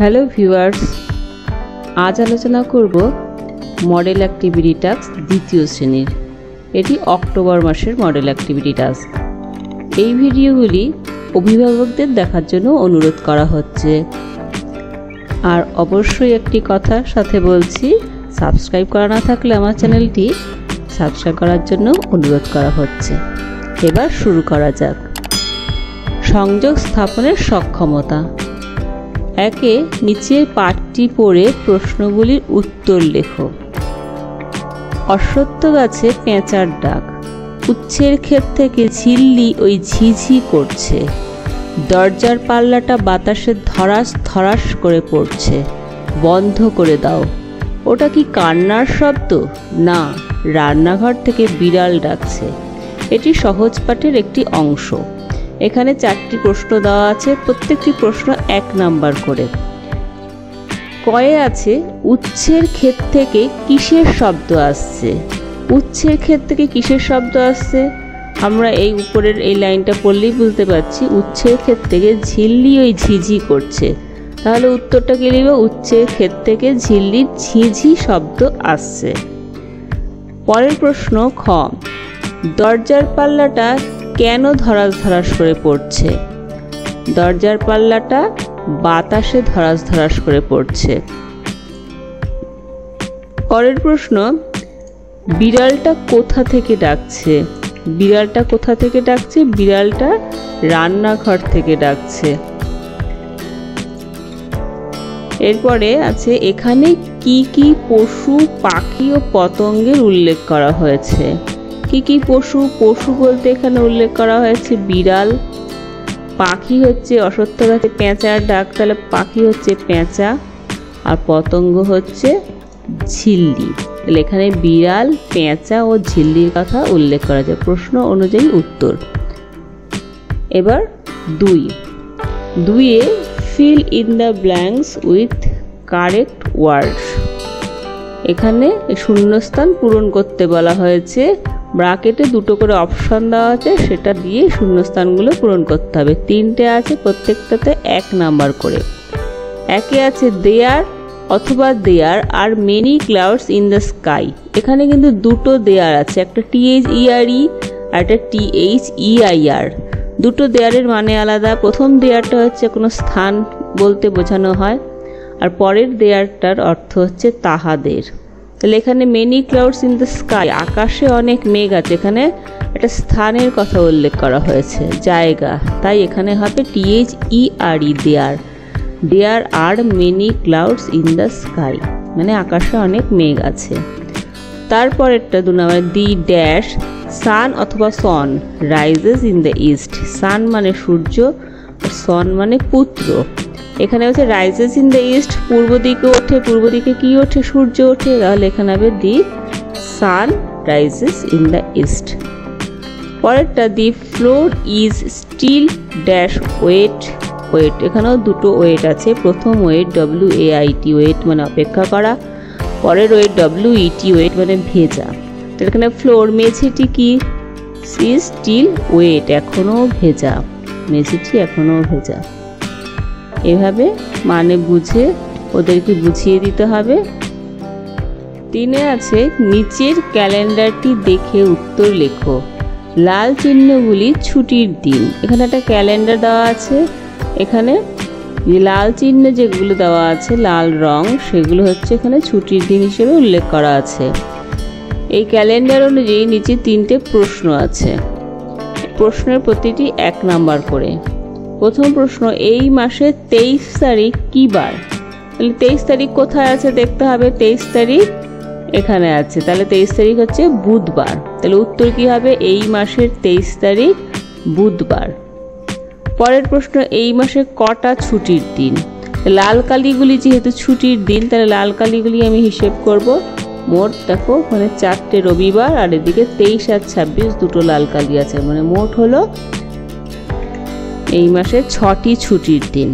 Hello viewers, আজ আলোচনা করব মডেল অ্যাক্টিভিটি টাস্ক দ্বিতীয় শ্রেণীর। এটি অক্টোবর মাসের মডেল অ্যাক্টিভিটি টাস্ক। এই ভিডিওগুলি অভিভাবকদের দেখার জন্য অনুরোধ করা হচ্ছে। আর অবশ্যই একটি কথা সাথে বলছি, সাবস্ক্রাইব করা না থাকলে আমার চ্যানেলটি সাবস্ক্রাইব করার জন্য অনুরোধ করা হচ্ছে। এবার শুরু করা যাক। সংযোগ স্থাপনের সক্ষমতা। একে নিচের পাঠটি পড়ে প্রশ্নগুলির উত্তর লেখো। অশ্বত্থ গাছে পেঁচার ডাক, উচ্ছের ক্ষেত থেকে ঝিল্লি ওই ঝিঝি করছে, দরজার পাল্লাটা বাতাসে ধরাস ধরাস করে পড়ছে, বন্ধ করে দাও। ওটা কি কান্নার শব্দ? না, রান্নাঘর থেকে বিড়াল ডাকছে। এটি সহজ পাঠের একটি অংশ। এখানে 4টি প্রশ্ন দেওয়া আছে, প্রত্যেকটি প্রশ্ন 1 নাম্বার করে। কয়ে আছে উচ্ছের ক্ষেত থেকে কিসের শব্দ আসছে। উচ্ছের ক্ষেত থেকে কিসের শব্দ আসছে? আমরা এই উপরের এই লাইনটা পড়লেই বুঝতে পারছি উচ্ছের ক্ষেত থেকে ঝিল্লি ওই ঝিঝি করছে। তাহলে উত্তরটা কি লিখব? উচ্ছের ক্ষেত থেকে ঝিল্লির ঝিঝি শব্দ আসছে। পরের প্রশ্ন খ, দরজার পাল্লাটা কেন ধরাস ধরাস করে পড়ছে? দরজার পাল্লাটা বাতাসে ধরাস ধরাস করে পড়ছে। পরের প্রশ্ন, বিড়ালটা কোথা থেকে ডাকছে? বিড়ালটা কোথা থেকে ডাকছে? বিড়ালটা রান্নাঘর থেকে ডাকছে। এরপরে আছে এখানে কি কি পশু, পাখি ও পতঙ্গের উল্লেখ করা হয়েছে। কি কি পশু? পশু বলতে এখানে উল্লেখ করা হয়েছে বিড়াল। পাখি হচ্ছে অশ্বত্থ গাছে পেঁচার ডাক, তাহলে পাখি হচ্ছে পেঁচা। আর পতঙ্গ হচ্ছে ঝিল্লি। তাহলে এখানে বিড়াল, পেঁচা ও ঝিল্লির কথা উল্লেখ করা যায়। প্রশ্ন অনুযায়ী উত্তর। এবার 2-এ fill in the blanks with correct words. এখানে শূন্যস্থান পূরণ করতে বলা হয়েছে। ব্র্যাকেটে 2টো করে অপশন দেওয়া আছে, সেটা দিয়ে শূন্যস্থানগুলো পূরণ করতে হবে। 3টে আছে, প্রত্যেকটাতে 1 নাম্বার করে। একে আছে দেয়ার অথবা there are many clouds in the sky. এখানে কিন্তু 2টো দেয়ার আছে, একটা THERE আর একটা THEIR। 2টো দেয়ারের মানে আলাদা। প্রথম দেয়ারটা হচ্ছে কোনো স্থান বলতে বোঝানো হয়, আর পরের দেয়ারটার অর্থ হচ্ছে তাহাদের। তাহলে এখানে many clouds in the sky, আকাশে অনেক মেঘ আছে। এখানে একটা স্থানের কথা উল্লেখ করা হয়েছে, জায়গা। তাই এখানে হবে THERE, there. There are many clouds in the sky, মানে আকাশে অনেক মেঘ আছে। তারপরেরটা 2 নম্বর, দি ড্যাশ সান অথবা সন রাইজেস ইন দ্য ইস্ট। সান মানে সূর্য, সন মানে পুত্র। এখানে হচ্ছে রাইজেস ইন দ্য ইস্ট, পূর্ব দিকে ওঠে। পূর্ব দিকে কি ওঠে? সূর্য ওঠে। তাহলে এখানে হবে the sun rises in the east. পরেরটা the floor is still dash wet. Wet, এখানেও 2টো ওয়েট আছে। প্রথম ওয়েট WAIT, ওয়েট মানে অপেক্ষা করা। পরের ওয়েট WET, ওয়েট মানে ভেজা। এখানে ফ্লোর, মেঝেটি কি? ইজ স্টিল ওয়েট, এখনও ভেজা। মেঝেটি এখনও ভেজা। এভাবে মানে বুঝে ওদেরকে বুঝিয়ে দিতে হবে। 3-এ আছে নিচের ক্যালেন্ডারটি দেখে উত্তর লেখো। লাল চিহ্নগুলি ছুটির দিন। এখানে একটা ক্যালেন্ডার দেওয়া আছে। এখানে লাল চিহ্ন যেগুলো দেওয়া আছে, লাল রং, সেগুলো হচ্ছে এখানে ছুটির দিন হিসেবে উল্লেখ করা আছে। এই ক্যালেন্ডার অনুযায়ী নিচে 3টে প্রশ্ন আছে। প্রশ্নের প্রতিটি 1 নাম্বার করে। প্রথম প্রশ্ন, এই মাসের 23 তারিখ কী বার? তাহলে 23 তারিখ কোথায় আছে দেখতে হবে। 23 তারিখ এখানে আছে, তাহলে 23 তারিখ হচ্ছে বুধবার। তাহলে উত্তর কি হবে? এই মাসের 23 তারিখ বুধবার। পরের প্রশ্ন, এই মাসে কটা ছুটির দিন? লাল কালিগুলি যেহেতু ছুটির দিন, তাহলে লাল কালিগুলি আমি হিসেব করব। মোট দেখো ওখানে 4টে রবিবার, আর এদিকে 23 আর 26 2টো লাল কালি আছে, মানে মোট হলো এই মাসে 6টি ছুটির দিন।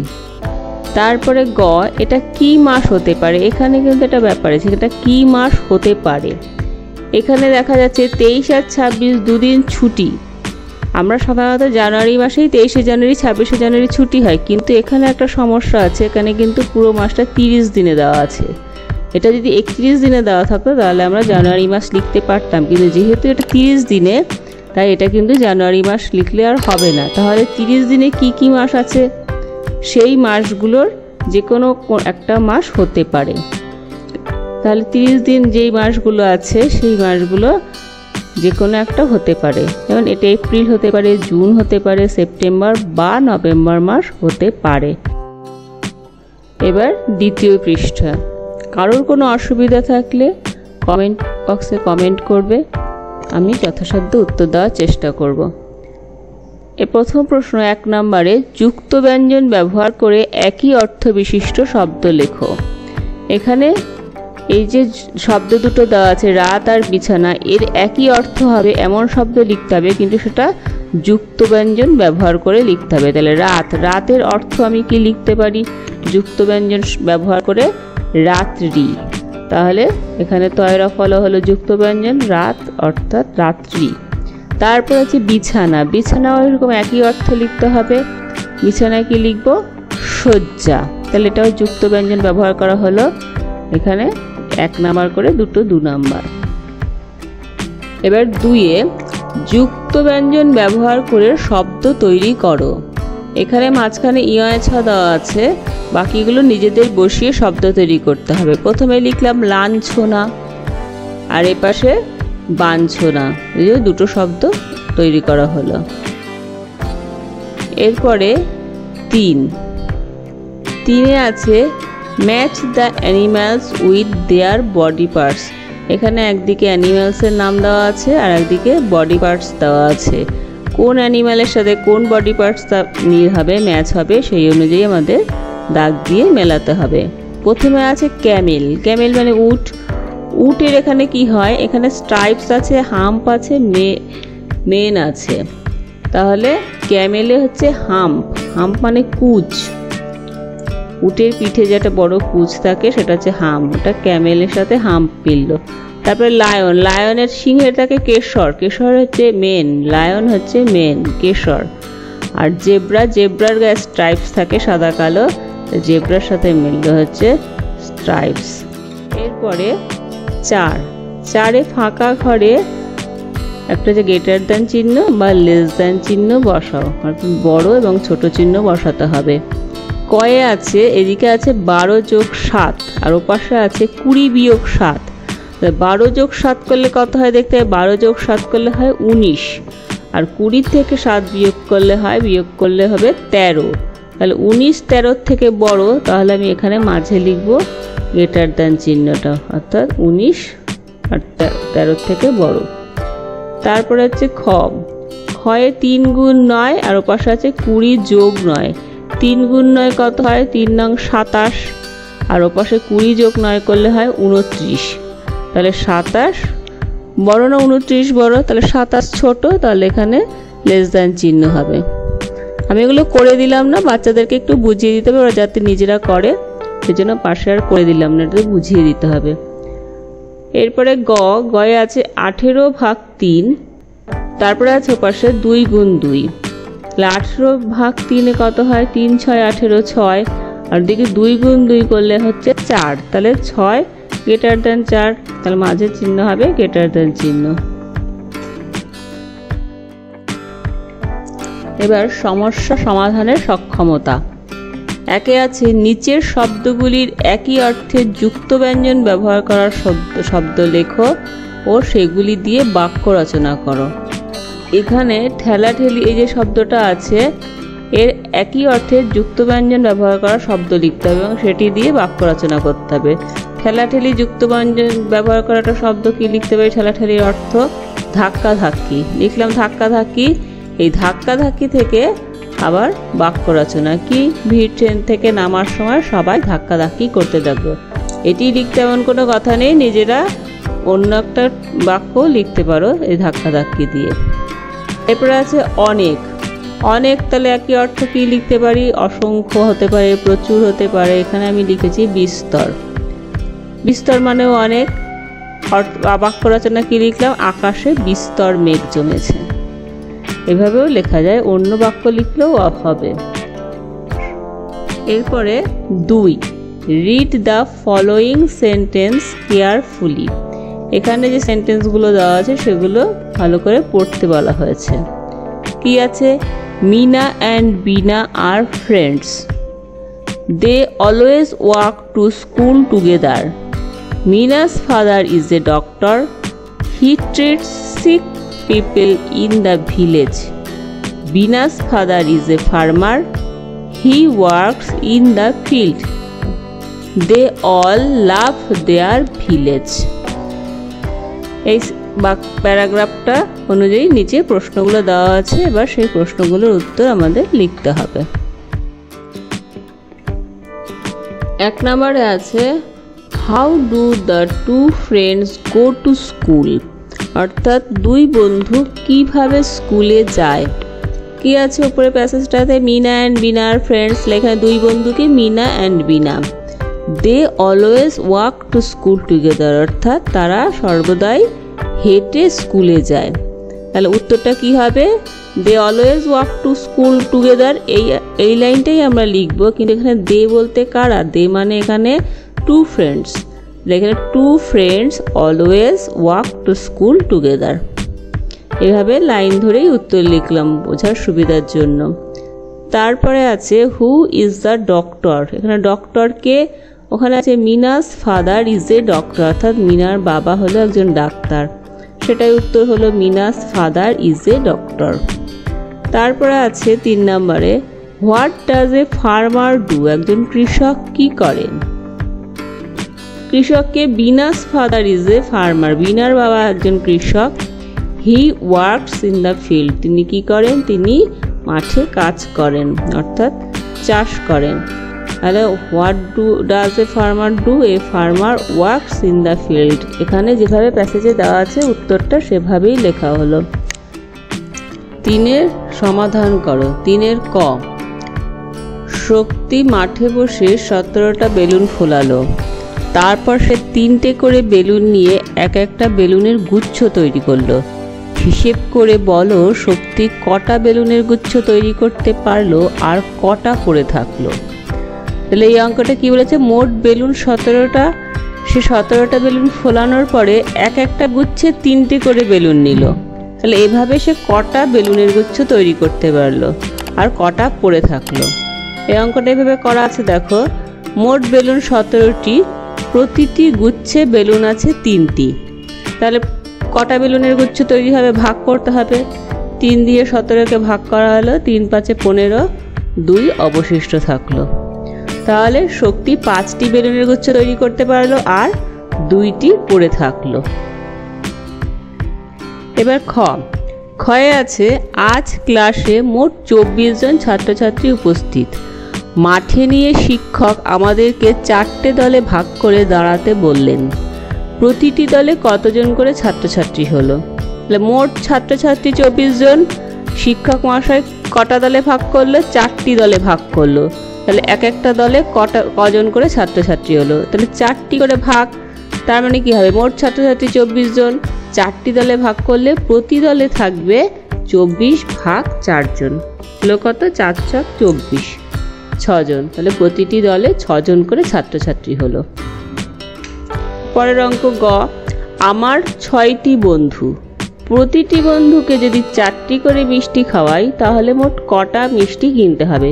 তারপরে গ, এটা কি মাস হতে পারে? এখানে কিন্তু একটা ব্যাপার আছে, এটা কি মাস হতে পারে। এখানে দেখা যাচ্ছে 23 আর 26 2 দিন ছুটি, আমরা সাধারণত জানুয়ারি মাসেই 23শে জানুয়ারি 26শে জানুয়ারি ছুটি হয়, কিন্তু এখানে একটা সমস্যা আছে, এখানে কিন্তু পুরো মাসটা 30 দিনে দেওয়া আছে। এটা যদি 31 দিনে দেওয়া থাকতো তাহলে আমরা জানুয়ারি মাস লিখতে পারতাম, কিন্তু যেহেতু এটা 30 দিনে, তাই এটা কিন্তু জানুয়ারি মাস লিখলে আর হবে না। তাহলে 30 দিনে কি কি মাস আছে, সেই মাসগুলোর যে কোনো একটা মাস হতে পারে। তাহলে 30 দিন যেই মাসগুলো আছে সেই মাসগুলো যে কোনো একটা হতে পারে, যেমন এটা এপ্রিল হতে পারে, জুন হতে পারে, সেপ্টেম্বর বা নভেম্বর মাস হতে পারে। এবার দ্বিতীয় পৃষ্ঠা। কারোর কোনো অসুবিধা থাকলে কমেন্ট বক্সে কমেন্ট করবে, আমি যথাসাধ্য উত্তর দেওয়ার চেষ্টা করব। প্রথম প্রশ্ন 1 নম্বরে, যুক্ত ব্যঞ্জন ব্যবহার করে একই অর্থ বিশিষ্ট শব্দ লেখো। এখানে এই যে শব্দ দুটো দেওয়া আছে, রাত আর বিছানা, এর একই অর্থ হবে এমন শব্দ লিখতে হবে, কিন্তু সেটা যুক্ত ব্যঞ্জন ব্যবহার করে লিখতে হবে। তাহলে রাতের অর্থ আমি কি লিখতে পারি যুক্ত ব্যঞ্জন ব্যবহার করে? রাত্রি। তাহলে এখানে তয়রা ফলা হলো যুক্ত ব্যঞ্জন, রাত অর্থাৎ রাত্রি। তারপর আছে বিছানা, বিছানাও এরকম একই অর্থ লিখতে হবে। বিছানায় কি লিখব? শয্যা। তাহলে এটাও যুক্ত ব্যঞ্জন ব্যবহার করা হলো, এখানে 1 নাম্বার করে, দুটো 2 নাম্বার। এবার 2-এ, যুক্ত ব্যঞ্জন ব্যবহার করে শব্দ তৈরি করো। এখানে মাঝখানে ছ দেওয়া আছে, বাকিগুলো নিজেদের বসিয়ে শব্দ তৈরি করতে হবে। প্রথমে লিখলাম লাঞ্ছনা, আর এপাশে বাঞ্ছনা, এই যে দুটো শব্দ তৈরি করা হলো। এরপরে 3-এ আছে match the animals with their body parts. এখানে একদিকে অ্যানিম্যালসের নাম দেওয়া আছে আর একদিকে বডি পার্টস দেওয়া আছে। কোন অ্যানিম্যালের সাথে কোন বডি পার্টস মিল হবে, ম্যাচ হবে, সেই অনুযায়ী আমাদের দাগ দিয়ে মেলাতে হবে। প্রথমে আছে ক্যামেল, ক্যামেল মানে উট। উটের এখানে কি হয়, এখানে স্ট্রাইপস আছে, হাম্প আছে, মেন আছে। তাহলে ক্যামেলে হচ্ছে হাম্প, হাম্প মানে কুচ। উটের পিঠে যেটা বড় কুচ থাকে সেটা হচ্ছে হাম্প, ওটা ক্যামেলের সাথে হাম্প মিলল। তারপরে লায়ন, লায়নের সিংহের থাকে কেশর, কেশর হচ্ছে মেন, লায়ন হচ্ছে মেন, কেশর। আর জেব্রা, জেব্রার গায়ে স্ট্রাইপস থাকে সাদা কালো, জেব্রার সাথে মিলল হচ্ছে স্ট্রাইপস। এরপরে 4-এ ফাঁকা ঘরে একটা যে গ্রেটার দ্যান চিহ্ন বা লেস দ্যান চিহ্ন বসাও, অর্থাৎ বড় এবং ছোট চিহ্ন বসাতে হবে। কয়ে আছে, এদিকে আছে 12 যোগ 7 আর ওপাশে আছে 20 বিয়োগ 7। 12 যোগ 7 করলে কত হয় দেখতে হবে, 12 যোগ 7 করলে হয় 19, আর 20 থেকে 7 বিয়োগ করলে হবে 13। তাহলে 19 13 থেকে বড়, তাহলে আমি এখানে মাঝে লিখব গ্রেটার দ্যান চিহ্নটা, অর্থাৎ 19 আর 13 থেকে বড়। তারপরে হচ্ছে খয়ে 3 গুণ 9 আর ওপাশে আছে 20 যোগ 9। 3 গুণ 9 কত হয়, 3 নং 27, আর ওপাশে 20 যোগ 9 করলে হয় 29। তাহলে 27 বড় না 29 বড়, তাহলে 27 ছোট, তাহলে এখানে লেস দ্যান চিহ্ন হবে। আমি এগুলো করে দিলাম না, বাচ্চাদেরকে একটু বুঝিয়ে দিতে হবে, ওরা যাতে নিজেরা করে, সেজন্য পাশে আর করে দিলাম না, এটা বুঝিয়ে দিতে হবে। এরপরে গয়ে আছে 18 ভাগ 3, তারপরে আছে ওপাশে 2 গুণ 2। তাহলে 18 ভাগ 3-এ কত হয়, 3 6 18, 6, আর দিকে 2 গুণ 2 করলে হচ্ছে 4, তাহলে 6 গ্রেটার দ্যান 4, তাহলে মাঝের চিহ্ন হবে গ্রেটার দ্যান চিহ্ন। এবার সমস্যা সমাধানের সক্ষমতা। 1-এ আছে নিচের শব্দগুলির একই অর্থের যুক্ত ব্যঞ্জন ব্যবহার করার শব্দ লেখো ও সেগুলি দিয়ে বাক্য রচনা করো। এখানে ঠেলাঠেলি, এই যে শব্দটা আছে, এর একই অর্থের যুক্ত ব্যঞ্জন ব্যবহার করার শব্দ লিখতে হবে এবং সেটি দিয়ে বাক্য রচনা করতে হবে। ঠেলাঠেলি যুক্ত ব্যঞ্জন ব্যবহার করা একটা শব্দ কি লিখতে পারি, ঠেলাঠেলির অর্থ ধাক্কাধাক্কি, লিখলাম ধাক্কাধাক্কি। এই ধাক্কাধাক্কি থেকে আবার বাক্য রচনা কি, ভিড় ট্রেন থেকে নামার সময় সবাই ধাক্কাধাক্কি করতে থাকলো, এটি লিখতে এমন কোনো কথা নেই, নিজেরা অন্য একটা বাক্য লিখতে পারো এই ধাক্কাধাক্কি দিয়ে। এরপরে আছে অনেক, অনেক, তাহলে একই অর্থ কি লিখতে পারি, অসংখ্য হতে পারে, প্রচুর হতে পারে, এখানে আমি লিখেছি বিস্তর। বিস্তর মানেও অনেক। বাক্য রচনা কি লিখলাম, আকাশে বিস্তর মেঘ জমেছে। এভাবেও লেখা যায়, অন্য বাক্য লিখলেও অফ হবে। এরপরে 2, read the following sentence carefully. এখানে যে সেন্টেন্সগুলো দেওয়া আছে সেগুলো ভালো করে পড়তে বলা হয়েছে। কি আছে? Meena and Bina are friends. They always walk to school together. Meena's father is a doctor. He treats sick people in the village. Bina's father is a farmer. He works in the field. They all love their village. এই প্যারাগ্রাফটা অনুযায়ী নিচে প্রশ্নগুলো দেওয়া আছে, এবার সেই প্রশ্নগুলোর উত্তর আমাদের লিখতে হবে। 1 নম্বরে আছে how do the 2 friends go to school. অর্থাৎ 2 বন্ধু কিভাবে স্কুলে যায়। কি আছে উপরে প্যাসেজটাতে? Meena and Bina are friends, লেখা 2 বন্ধুকে Meena and Bina. They always walk to school together, অর্থাৎ তারা সর্বদাই হেঁটে স্কুলে যায়। তাহলে উত্তরটা কি হবে? They always walk to school together. এই লাইনটাই আমরা লিখব, কিন্তু এখানে দে বলতে কারা? দে মানে এখানে 2 ফ্রেন্ডস। এখানে 2 friends always walk to school together. এভাবে লাইন ধরেই উত্তর লিখলাম বোঝার সুবিধার জন্য। তারপরে আছে হু ইজ দ্য ডক্টর। এখানে ডক্টরকে, ওখানে আছে মিনাস ফাদার ইজ এ ডক্টর, অর্থাৎ মিনার বাবা হলো একজন ডাক্তার। সেটাই উত্তর হলো মিনাস ফাদার ইজ এ ডক্টর। তারপরে আছে 3 নম্বরে what does a farmer do. একজন কৃষক কি করেন? কৃষককে Binas father is a farmer. বিনার বাবা একজন কৃষক। হি ওয়ার্কস ইন দ্য ফিল্ড। তিনি কি করেন? তিনি মাঠে কাজ করেন, অর্থাৎ চাষ করেন। তাহলে what does a farmer do? A farmer works in the field. এখানে যেভাবে প্যাসেজে দেওয়া আছে উত্তরটা সেভাবেই লেখা হলো। 3-এর সমাধান করো। 3-এর ক, শক্তি মাঠে বসে 17টা বেলুন ফোলালো। তারপর সে 3টে করে বেলুন নিয়ে একটা বেলুনের গুচ্ছ তৈরি করলো। হিসেব করে বলো শক্তি কটা বেলুনের গুচ্ছ তৈরি করতে পারলো আর কটা পড়ে থাকলো। তাহলে এই অঙ্কটা কি বলেছে? মোট বেলুন 17টা। সে 17টা বেলুন ফোলানোর পরে একটা গুচ্ছে 3টে করে বেলুন নিল। তাহলে এভাবে সে কটা বেলুনের গুচ্ছ তৈরি করতে পারলো আর কটা পড়ে থাকলো। এই অঙ্কটা এভাবে করা আছে, দেখো মোট বেলুন 17টি, প্রতিটি গুচ্ছে বেলুন আছে 3টি। তাহলে কটা বেলুনের গুচ্ছ তৈরি হবে? ভাগ করতে হবে। 3 দিয়ে 17কে ভাগ করা হলো, 3 5 15, 2 অবশিষ্ট থাকলো। তাহলে শক্তি 5টি বেলুনের গুচ্ছ তৈরি করতে পারলো আর 2টি পড়ে থাকলো। এবার খয়ে আছে আজ ক্লাসে মোট 24 জন ছাত্রছাত্রী উপস্থিত। মাঠে নিয়ে শিক্ষক আমাদেরকে 4টে দলে ভাগ করে দাঁড়াতে বললেন। প্রতিটি দলে কতজন করে ছাত্রছাত্রী হলো? তাহলে মোট ছাত্রছাত্রী 24 জন। শিক্ষক মহাশয় কটা দলে ভাগ করলো? 4টি দলে ভাগ করলো। তাহলে একটা দলে কজন করে ছাত্রছাত্রী হলো? তাহলে 4টি করে ভাগ, তার মানে কি হবে? মোট ছাত্রছাত্রী 24 জন, 4টি দলে ভাগ করলে প্রতি দলে থাকবে 24 ভাগ 4 জন। হলো কত? 4 × 24, 6 জন। তাহলে প্রতিটি দলে 6 জন করে ছাত্রছাত্রী হলো। পরের অঙ্ক গ, আমার 6টি বন্ধু। প্রতিটি বন্ধুকে যদি 4টি করে মিষ্টি খাওয়াই তাহলে মোট কটা মিষ্টি কিনতে হবে?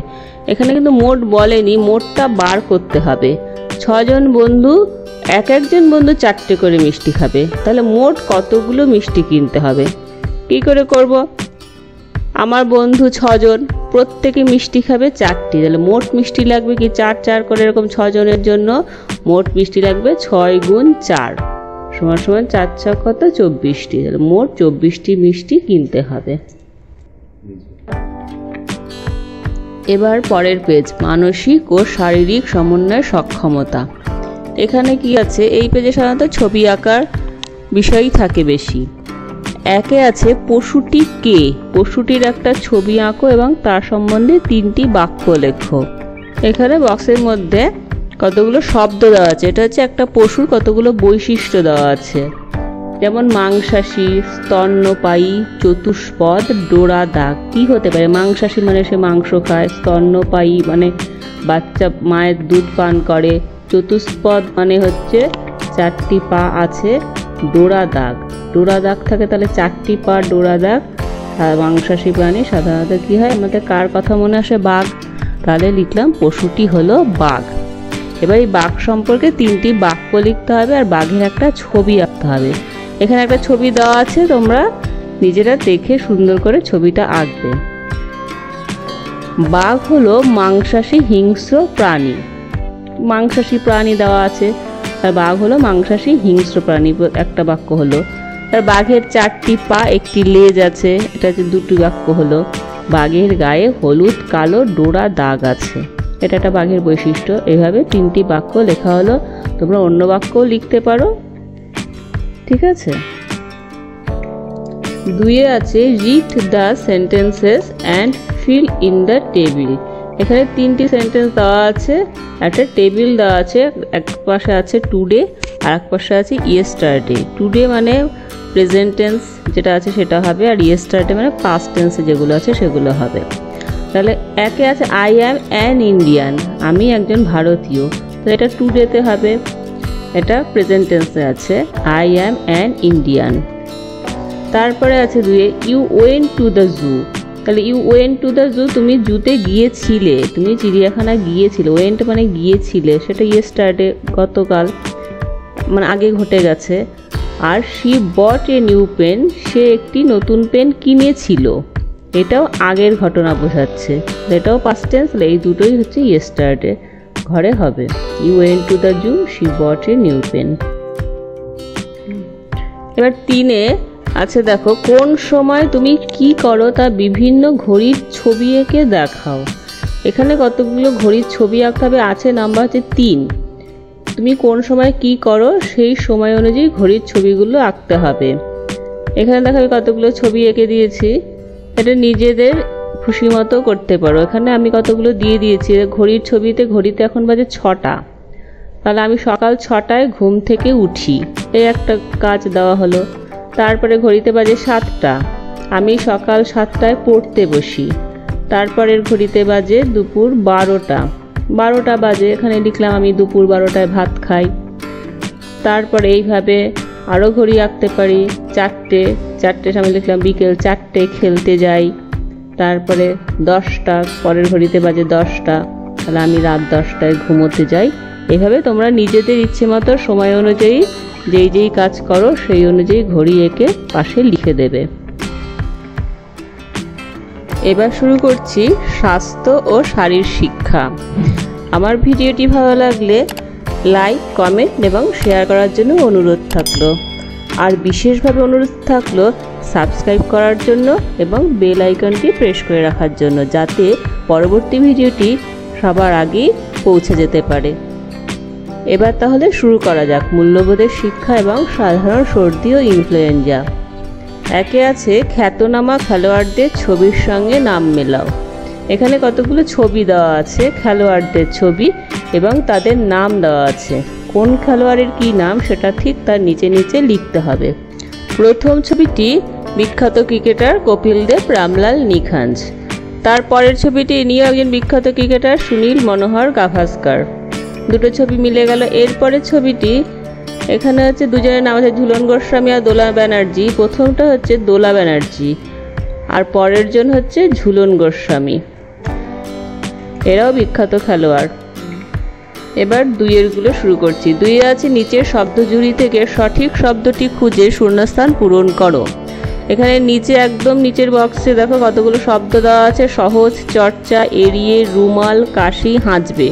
এখানে কিন্তু মোট বলেনি, মোটটা বার করতে হবে। 6 জন বন্ধু, একজন বন্ধু 4টে করে মিষ্টি খাবে, তাহলে মোট কতগুলো মিষ্টি কিনতে হবে? কি করে করব? আমার বন্ধু 6 জন, প্রত্যেকে মিষ্টি খাবে 4টি, তাহলে মোট মিষ্টি লাগবে কি 4 4 করে, এরকম 6 জনের জন্য মোট মিষ্টি লাগবে 6 × 4 = 4 × 6 কত? 24টি। তাহলে মোট 24টি মিষ্টি কিনতে হবে। এবার পরের পেজ, মানসিক ও শারীরিক সমন্বয় সক্ষমতা। এখানে কি আছে? এই পেজে সাধারণত ছবি আঁকার বিষয়ই থাকে বেশি। একে আছে পশুটি কে। পশুটির একটা ছবি আঁকো এবং তার সম্বন্ধে 3টি বাক্য লেখো। এখানে বক্সের মধ্যে কতগুলো শব্দ দেওয়া আছে। এটা হচ্ছে একটা পশুর কতগুলো বৈশিষ্ট্য দেওয়া আছে। যেমন মাংসাশী, স্তন্যপায়ী, চতুষ্পদ, ডোরা দাগ। কি হতে পারে? মাংসাশী মানে সে মাংস খায়, স্তন্যপায়ী মানে বাচ্চা মায়ের দুধ পান করে, চতুষ্পদ মানে হচ্ছে 4টি পা আছে, ডোরা দাগ, ডোরা দাগ থাকে তাহলে 4টি পা ডোরা দাগ। আর মাংসাশী প্রাণী সাধারণত কি হয়? আমাদের কার কথা মনে আসে? বাঘ। তাহলে লিখলাম পশুটি হলো বাঘ। এবার এই বাঘ সম্পর্কে 3টি বাক্য লিখতে হবে আর বাঘের একটা ছবি আঁকতে হবে। এখানে একটা ছবি দেওয়া আছে, তোমরা নিজেরা দেখে সুন্দর করে ছবিটা আঁকবে। বাঘ হলো মাংসাশী হিংস্র প্রাণী। মাংসাশী প্রাণী দেওয়া আছে আর বাঘ হলো মাংসাশী হিংস্র প্রাণী, একটা বাক্য হলো। আর বাঘের 4টি পা, একটি লেজ আছে, এটা হচ্ছে 2টি বাক্য হলো। বাঘের গায়ে হলুদ কালো ডোরা দাগ আছে, এটা একটা বাঘের বৈশিষ্ট্য। এইভাবে 3টি বাক্য লেখা হলো। তোমরা অন্য বাক্যও লিখতে পারো, ঠিক আছে। 2 আছে read the sentences and feel in the table. এখানে 3টি সেন্টেন্স দেওয়া আছে, একটা টেবিল দেওয়া আছে। এক পাশে আছে টুডে আর এক পাশে আছে ইয়েস্টারডে। টুডে মানে প্রেজেন্ট টেন্স যেটা আছে সেটা হবে, আর ইয়েস্টারডে মানে পাস্ট টেন্সে যেগুলো আছে সেগুলো হবে। তাহলে একে আছে আই অ্যাম অ্যান ইন্ডিয়ান, আমি একজন ভারতীয়, তো এটা টুডেতে হবে। এটা প্রেজেন্ট টেন্সে আছে, আই অ্যাম অ্যান ইন্ডিয়ান। তারপরে আছে 2 you went to the zoo. তাহলে you went to the zoo, তুমি জুতে গিয়েছিলে, তুমি চিড়িয়াখানা গিয়েছিলে। ওয়েন্ট মানে গিয়েছিলে, সেটা ইয়েস্টারডে গতকাল মানে আগে ঘটে গেছে। আর she bought a new pen, সে একটি নতুন পেন কিনেছিল, এটাও আগের ঘটনা বোঝাচ্ছে, এটাও পাস্ট টেন্স। এই দুটোই হচ্ছে ইয়েস্টারডে ঘরে হবে। You went to the zoo, she bought a new pen. এবার 3 আছে, দেখো কোন সময় তুমি কি করো তা বিভিন্ন ঘড়ির ছবি এঁকে দেখাও। এখানে কতগুলো ঘড়ির ছবি আঁকতে হবে, আছে নাম্বার হচ্ছে 3। তুমি কোন সময় কি করো সেই সময় অনুযায়ী ঘড়ির ছবিগুলো আঁকতে হবে। এখানে দেখো কতগুলো ছবি এঁকে দিয়েছি, এটা নিজেদের খুশি মতো করতে পারো। এখানে আমি কতগুলো দিয়ে দিয়েছি। ঘড়ির ছবিতে ঘড়িতে এখন বাজে 6টা, তাহলে আমি সকাল 6টায় ঘুম থেকে উঠি, এই একটা কাজ দেওয়া হলো। তারপরে ঘড়িতে বাজে 7টা, আমি সকাল 7টায় পড়তে বসি। তারপরের ঘড়িতে বাজে দুপুর 12টা বাজে, এখানে লিখলাম আমি দুপুর 12টায় ভাত খাই। তারপরে এইভাবে আরও ঘড়ি আঁকতে পারি। 4টে সামনে লিখলাম বিকেল 4টে খেলতে যাই। তারপরে 10টা, পরের ঘড়িতে বাজে 10টা, তাহলে আমি রাত 10টায় ঘুমোতে যাই। এইভাবে তোমরা নিজেদের ইচ্ছে মতো সময় অনুযায়ী যেই কাজ করো সেই অনুযায়ী ঘড়ি এঁকে পাশে লিখে দেবে। এবার শুরু করছি স্বাস্থ্য ও শারীর শিক্ষা। আমার ভিডিওটি ভালো লাগলে লাইক, কমেন্ট এবং শেয়ার করার জন্য অনুরোধ থাকলো। আর বিশেষভাবে অনুরোধ থাকলো সাবস্ক্রাইব করার জন্য এবং বেল আইকনটি প্রেস করে রাখার জন্য, যাতে পরবর্তী ভিডিওটি সবার আগে পৌঁছে যেতে পারে। এবার তাহলে শুরু করা যাক মূল্যবোধের শিক্ষা এবং সাধারণ সর্দি ও ইনফ্লুয়েঞ্জা। একে আছে খ্যাতনামা খেলোয়াড়দের ছবির সঙ্গে নাম মেলাও। এখানে কতগুলো ছবি দেওয়া আছে, খেলোয়াড়দের ছবি এবং তাদের নাম দেওয়া আছে। কোন খেলোয়াড়ের কি নাম সেটা ঠিক তার নিচে নিচে লিখতে হবে। প্রথম ছবিটি বিখ্যাত ক্রিকেটার কপিল দেব রামলাল নিখাঞ্জ। তারপরের ছবিটি ইনিও একজন বিখ্যাত ক্রিকেটার সুনীল মনোহর গাভাস্কার। দুটো ছবি মিলে গেল। এরপরের ছবিটি এখানে হচ্ছে দুজনের নাম আছে ঝুলন গোস্বামী আর দোলা ব্যানার্জি। প্রথমটা হচ্ছে দোলা ব্যানার্জি আর পরের জন হচ্ছে ঝুলন গোস্বামী, এরাও বিখ্যাত খেলোয়াড়। এবার 2-এরগুলো শুরু করছি। 2 আছে নিচের শব্দজুড়ি থেকে সঠিক শব্দটি খুঁজে শূন্যস্থান পূরণ করো। এখানে নিচে একদম নিচের বক্সে দেখো কতগুলো শব্দ দেওয়া আছে। সহজ, চর্চা, এড়িয়ে, রুমাল, কাশি, হাঁচবে,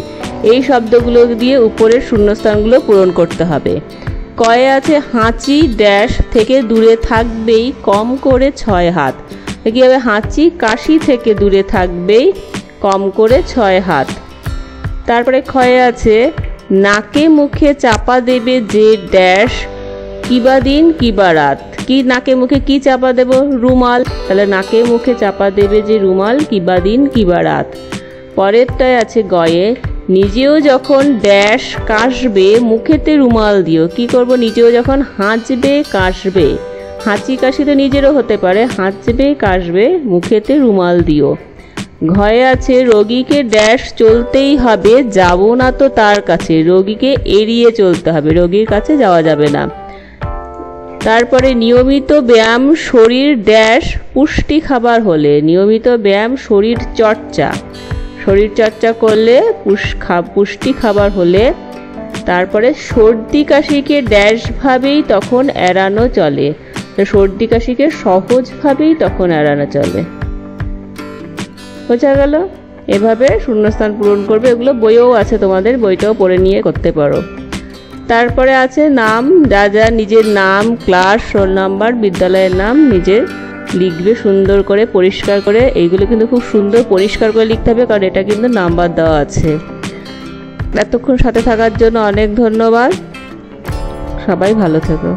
এই শব্দগুলো দিয়ে উপরের শূন্যস্থানগুলো পূরণ করতে হবে। কয়ে আছে হাঁচি ড্যাশ থেকে দূরে থাকবেই কম করে 6 হাত। কি হবে? হাঁচি কাশি থেকে দূরে থাকবেই কম করে 6 হাত। তারপরে ক্ষয়ে আছে নাকে মুখে চাপা দেবে যে ড্যাশ কিবা দিন কিবা রাত। কি নাকে মুখে কি চাপা দেব? রুমাল, তাহলে নাকে মুখে চাপা দেবে যে রুমাল কিবা দিন কিবা রাত। পরেরটায় আছে গয়ে নিজেও যখন ড্যাশ কাশবে মুখেতে রুমাল দিও। কি করব, নিজেও যখন হাঁচবে কাশবে, হাঁচি কাশি তো নিজেরও হতে পারে, হাঁচবে কাশবে মুখেতে রুমাল দিও। ঘয়ে আছে রোগীকে ড্যাশ চলতেই হবে, যাব না তো তার কাছে, রোগীকে এড়িয়ে চলতে হবে, রোগীর কাছে যাওয়া যাবে না। তারপরে নিয়মিত ব্যায়াম শরীর ড্যাশ পুষ্টি খাবার হলে, নিয়মিত ব্যায়াম শরীর চর্চা, শরীর চর্চা করলে পুষ্টি খাবার হলে। তারপরে সর্দি কাশিকে ড্যাশভাবেই তখন এড়ানো চলে, সর্দি কাশিকে সহজভাবেই তখন এড়ানো চলে। বোঝা গেল? এভাবে শূন্যস্থান পূরণ করবে। এগুলো বইও আছে, তোমাদের বইটাও পড়ে নিয়ে করতে পারো। তারপরে আছে নাম, যা যা নিজের নাম, ক্লাস, রোল নাম্বার, বিদ্যালয়ের নাম নিজের লিখবে সুন্দর করে, পরিষ্কার করে। এইগুলো কিন্তু খুব সুন্দর পরিষ্কার করে লিখতে হবে, কারণ এটা কিন্তু নাম্বার দেওয়া আছে। এতক্ষণ সাথে থাকার জন্য অনেক ধন্যবাদ। সবাই ভালো থেকো।